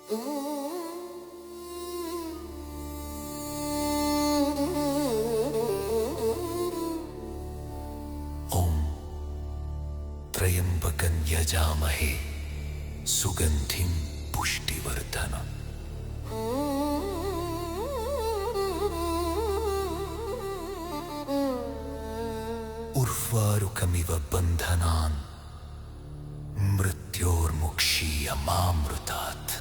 ಓಂ ತ್ರಯಂಬಕಂ ಯಜಾಮಹೇ ಸುಗಂಧಿಂ ಪುಷ್ಟಿವರ್ಧನ. ಉರ್ವಾರುಕಮಿವ ಬಂಧನಾನ್ ಮೃತ್ಯೋರ್ಮುಕ್ಷೀಯಮಾಮೃತಾತ್.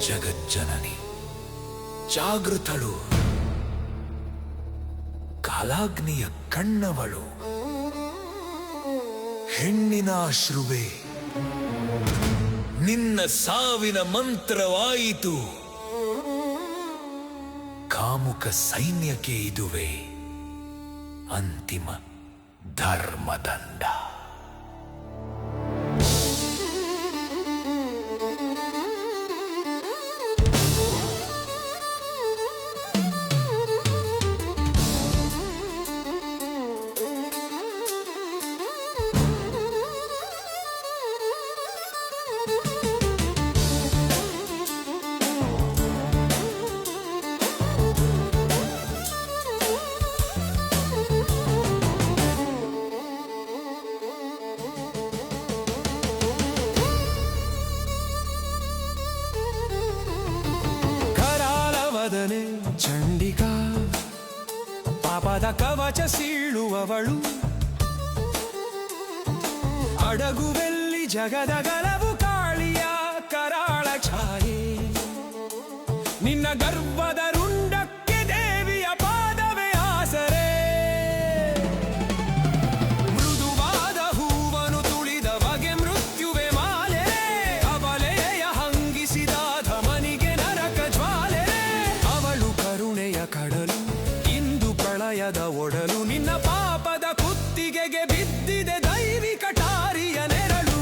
ಜಗಜ್ಜನನಿ ಜಾಗೃತಳು, ಕಾಲಾಗ್ನಿಯ ಕಣ್ಣವಳು, ಹೆಣ್ಣಿನ ಅಶ್ರುವೆ ನಿನ್ನ ಸಾವಿನ ಮಂತ್ರವಾಯಿತು. ಕಾಮುಕ ಸೈನ್ಯಕ್ಕೆ ಇದುವೇ ಅಂತಿಮ ಧರ್ಮದಂಡ. ಚಂಡಿಕಾ ಪಾಪದ ಕವಚ ಸೀಳುವವಳು, ಅಡಗುವೆಲ್ಲಿ ಜಗದ ಗಲವು ಕಾಳಿಯ ಕರಾಳ ಛಾಯೆ. ನಿನ್ನ ಗರ್ಭದ ರುಂಡಕ್ಕೆ ದೇವಿಯ ಪಾದವೇ ಆಸರೆ. ಮೃದುವಾದ ಹೂವನು ತುಳಿದ ಬಗೆ ಮೃತ್ಯುವೆ ಮಾಲೆ. ಅಬಲೆಯ ಹಂಗಿಸಿದ ಧಮನಿಗೆ ನರಕ ಜ್ವಾಲೆ. ಅವಳು ಕರುಣೆಯ ಕಡಲು, ಇಂದು ಪ್ರಳಯದ ಒಡಲು. ನಿನ್ನ ಪಾಪದ ಕುತ್ತಿಗೆಗೆ ಬಿದ್ದಿದೆ ದೈವಿಕ ಟಾರಿಯ ನೆರಳು.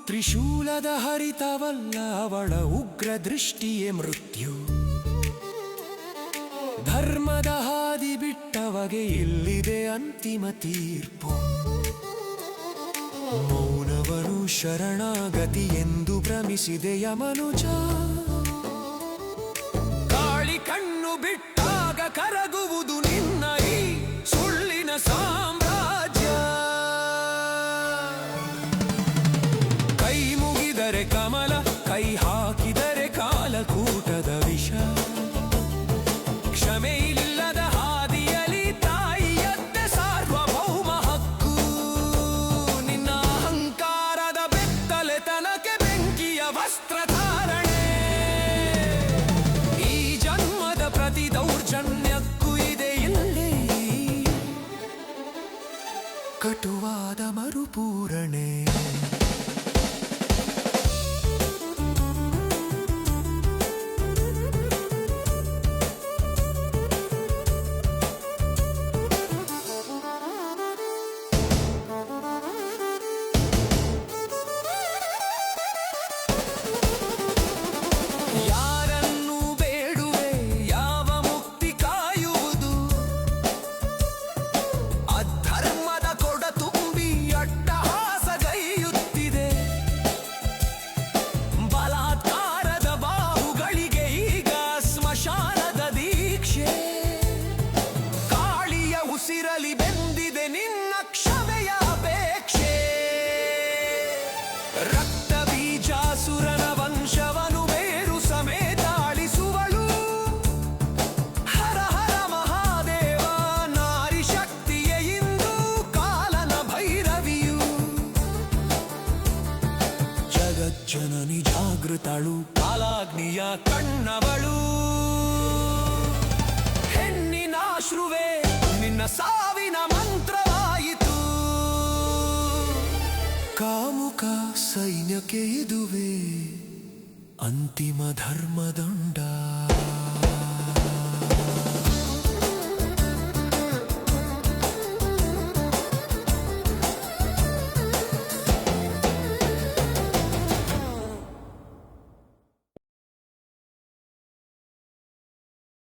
ತ್ರಿಶೂಲದ ಹರಿತವಲ್ಲ ಅವಳ ಉಗ್ರ ದೃಷ್ಟಿಯೇ ಮೃತ್ಯು. ಧರ್ಮದ ಹಾದಿ ಬಿಟ್ಟವಗೆ ಇಲ್ಲಿದೆ ಅಂತಿಮ ತೀರ್ಪು. ಮೌನವನು ಶರಣಾಗತಿ ಎಂದು ಭ್ರಮಿಸಿದೆಯ ಮನುಜ. ಕಾಳಿ ಕಣ್ಣು ಬಿಟ್ಟಾಗ ಕರಗುವುದು ನಿನ್ನ ಈ ಸುಳ್ಳಿನ ಸಾಮ್ರಾಜ್ಯ. ಕೈ ಮುಗಿದರೆ ಕಮಲ, ಕೈ ಹಾಕಿದರೆ ಕಾಲಕೂಟದ ವಿಷ. ಕ್ಷಮೆಯಿಲ್ಲದ ಹಾದಿಯಲಿ ತಾಯಿಯದ್ದೆ ಸಾರ್ವಭೌಮ ಹಕ್ಕು. ನಿನ್ನ ಅಹಂಕಾರದ ಬೆತ್ತಲೆತನಕ್ಕೆ ಬೆಂಕಿಯ ವಸ್ತ್ರಧಾರಣೆ. ಈ ಜನ್ಮದ ಪ್ರತಿ ದೌರ್ಜನ್ಯಕ್ಕೂ ಇದೆ ಇಲ್ಲಿ ಕಟುವಾದ ಮರುಪೂರಣೆ. ಯಾರನ್ನು ಬೇಡುವೆ, ಯಾವ ಮುಕ್ತಿ ಕಾಯುವುದು? ಅಧರ್ಮದ ಕೊಡ ತುಂಬಿ ಅಟ್ಟಹಾಸಗೈಯುತ್ತಿದೆ. ಬಲಾತ್ಕಾರದ ಬಾಹುಗಳಿಗೆ ಈಗ ಸ್ಮಶಾನದ ದೀಕ್ಷೆ. ಕಾಳಿಯ ಉಸಿರಲಿ ಬೆಂದಿದೆ ನಿನ್ನ ಕ್ಷಮೆಯ ಅಪೇಕ್ಷೆ. ರಕ್ತ ಬೀಜಾಸುರನ ವಂಶವನು ಬೇರು ಸಮೇತ ಅಳಿಸುವಳು. ಹರ ಹರ ಮಹಾದೇವ, ನಾರಿ ಶಕ್ತಿಯ ಇಂದು ಕಾಲನ ಭೈರವಿಯು. ಜಗಜ್ಜನನಿ ಜಾಗೃತಳು, ಕಾಲಾಗ್ನಿಯ ಕಣ್ಣವಳು. ಹೆಣ್ಣಿನಾಶ್ರುವೆ ನಿನ್ನ ಸಾವಿನ ಮಂತ್ರವಾಯಿತು. ಕಾಮುಕ ಸೈನ್ಯಕ್ಕೆ ಇದುವೇ ಅಂತಿಮ ಧರ್ಮದಂಡ.